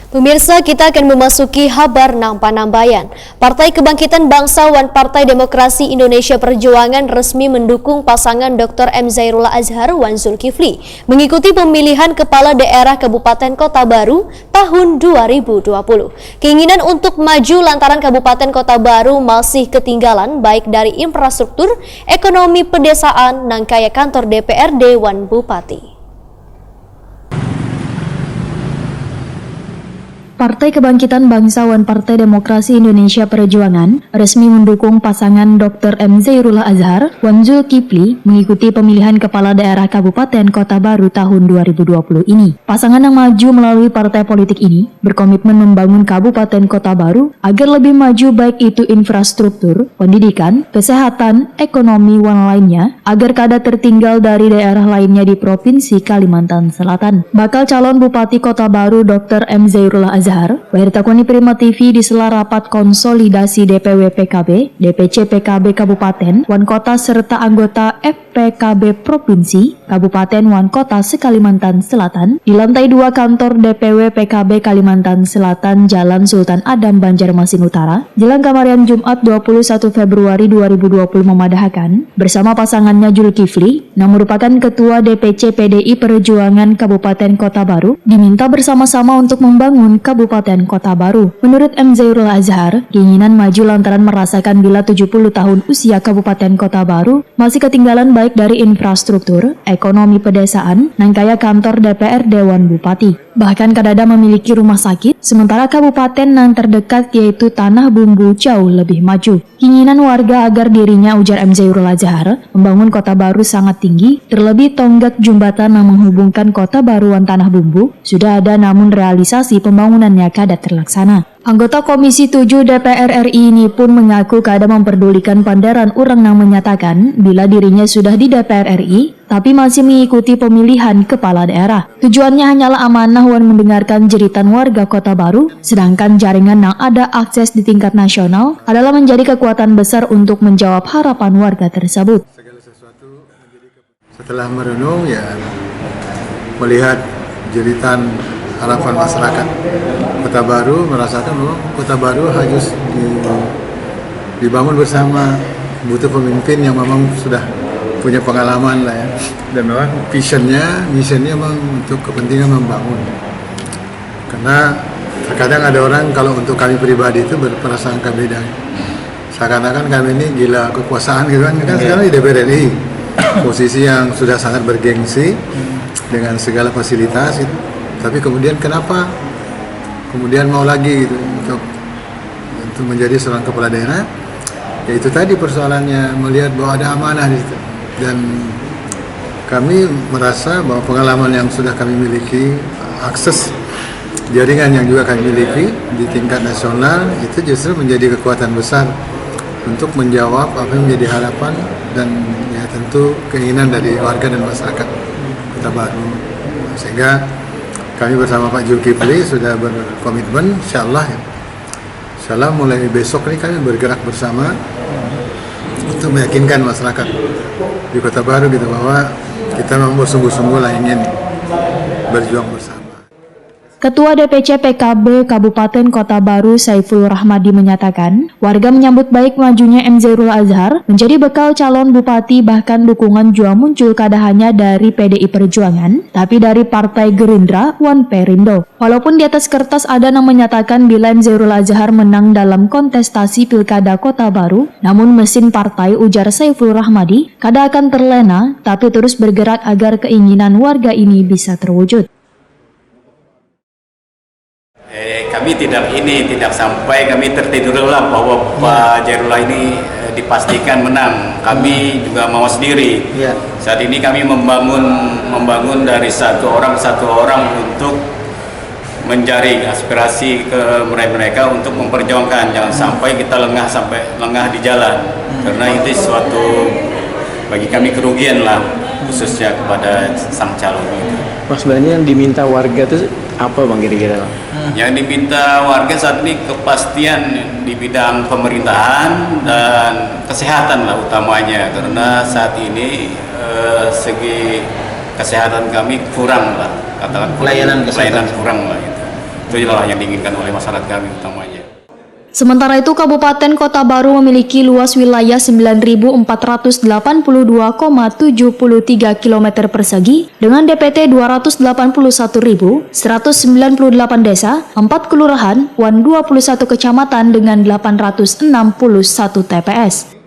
Pemirsa, kita akan memasuki kabar Nampan-Nambayan. Partai Kebangkitan Bangsa Wan Partai Demokrasi Indonesia Perjuangan resmi mendukung pasangan Dr. M. Zairullah Azhar Wan Zulkifli mengikuti pemilihan Kepala Daerah Kabupaten Kota Baru tahun 2020. Keinginan untuk maju lantaran Kabupaten Kota Baru masih ketinggalan baik dari infrastruktur, ekonomi pedesaan, nangkaya kantor DPRD Wan Bupati. Partai Kebangkitan Bangsa Wan Partai Demokrasi Indonesia Perjuangan resmi mendukung pasangan Dr. M. Zairullah Azhar Wan Zulkifli mengikuti pemilihan Kepala Daerah Kabupaten Kota Baru tahun 2020 ini. Pasangan yang maju melalui partai politik ini berkomitmen membangun Kabupaten Kota Baru agar lebih maju baik itu infrastruktur, pendidikan, kesehatan, ekonomi, dan lainnya agar kada tertinggal dari daerah lainnya di Provinsi Kalimantan Selatan. Bakal calon Bupati Kota Baru Dr. M. Zairullah Azhar Takoni Prima TV di sela rapat konsolidasi DPW PKB, DPC PKB Kabupaten, Wan Kota serta anggota FPKB Provinsi, Kabupaten Wan Kota se-Kalimantan Selatan di lantai 2 kantor DPW PKB Kalimantan Selatan Jalan Sultan Adam Banjarmasin Utara, Jelang Kamarian Jumat 21 Februari 2020 memadahkan bersama pasangannya Zulkifli yang merupakan Ketua DPC PDI Perjuangan Kabupaten Kota Baru diminta bersama-sama untuk membangun Kabupaten Kota Baru. Menurut M. Zairullah Azhar, keinginan maju lantaran merasakan bila 70 tahun usia Kabupaten Kota Baru masih ketinggalan baik dari infrastruktur, ekonomi pedesaan, nangkaya kantor DPRD Wan Bupati. Bahkan kadada memiliki rumah sakit, sementara kabupaten yang terdekat yaitu Tanah Bumbu jauh lebih maju. Keinginan warga agar dirinya, ujar M. Zairullah Azhar, membangun Kota Baru sangat tinggi, terlebih tonggak jembatan yang menghubungkan Kota Baru dan Tanah Bumbu sudah ada namun realisasi pembangunannya kada terlaksana. Anggota Komisi 7 DPR RI ini pun mengaku kada memperdulikan pandaran orang yang menyatakan bila dirinya sudah di DPR RI tapi masih mengikuti pemilihan kepala daerah. Tujuannya hanyalah amanah wan mendengarkan jeritan warga Kota Baru, sedangkan jaringan yang ada akses di tingkat nasional adalah menjadi kekuatan besar untuk menjawab harapan warga tersebut. Segala sesuatu setelah merenung melihat jeritan harapan masyarakat Kota Baru, merasakan bahwa Kota Baru harus dibangun bersama, butuh pemimpin yang memang sudah punya pengalaman lah ya, dan memang misinya memang untuk kepentingan membangun. Karena terkadang ada orang kalau untuk kami pribadi itu berprasangka beda, seakan-akan kami ini gila kekuasaan gitu kan sekarang di DPR RI, posisi yang sudah sangat bergengsi dengan segala fasilitas itu. Tapi kemudian kenapa kemudian mau lagi gitu untuk menjadi seorang kepala daerah? Yaitu tadi persoalannya melihat bahwa ada amanah di situ. Dan kami merasa bahwa pengalaman yang sudah kami miliki, akses jaringan yang juga kami miliki di tingkat nasional itu justru menjadi kekuatan besar untuk menjawab apa yang menjadi harapan dan ya tentu keinginan dari warga dan masyarakat Kota Baru. Sehingga kami bersama Pak Zulkifli sudah berkomitmen, insya Allah mulai besok ini kami bergerak bersama untuk meyakinkan masyarakat di Kota Baru gitu bahwa kita memang bersungguh-sungguh lah ingin berjuang bersama. Ketua DPC PKB Kabupaten Kota Baru Saiful Rahmadi menyatakan, warga menyambut baik majunya M. Zairullah Azhar menjadi bekal calon bupati, bahkan dukungan juga muncul kada hanya dari PDI Perjuangan, tapi dari Partai Gerindra Wan Perindo. Walaupun di atas kertas ada yang menyatakan bila M. Zairullah Azhar menang dalam kontestasi Pilkada Kota Baru, namun mesin partai, ujar Saiful Rahmadi, kada akan terlena, tapi terus bergerak agar keinginan warga ini bisa terwujud. Kami tidak sampai kami tertidur lah bahwa Pak Zairullah ini dipastikan menang. Kami juga mau sendiri. Saat ini kami membangun dari satu orang untuk menjaring aspirasi ke mereka untuk memperjuangkan. Jangan sampai kita lengah di jalan. Karena itu suatu bagi kami kerugian lah, khususnya kepada sang calon itu. Mas, sebenarnya yang diminta warga itu apa bang kira-kira? Yang diminta warga saat ini kepastian di bidang pemerintahan dan kesehatan lah utamanya, karena saat ini segi kesehatan kami kurang lah, katakan pelayanan kurang lah gitu. Itu adalah yang diinginkan oleh masyarakat kami utamanya. Sementara itu, Kabupaten Kota Baru memiliki luas wilayah 9.482,73 km persegi dengan DPT 281.198 desa, 4 kelurahan, 21 kecamatan dengan 861 TPS.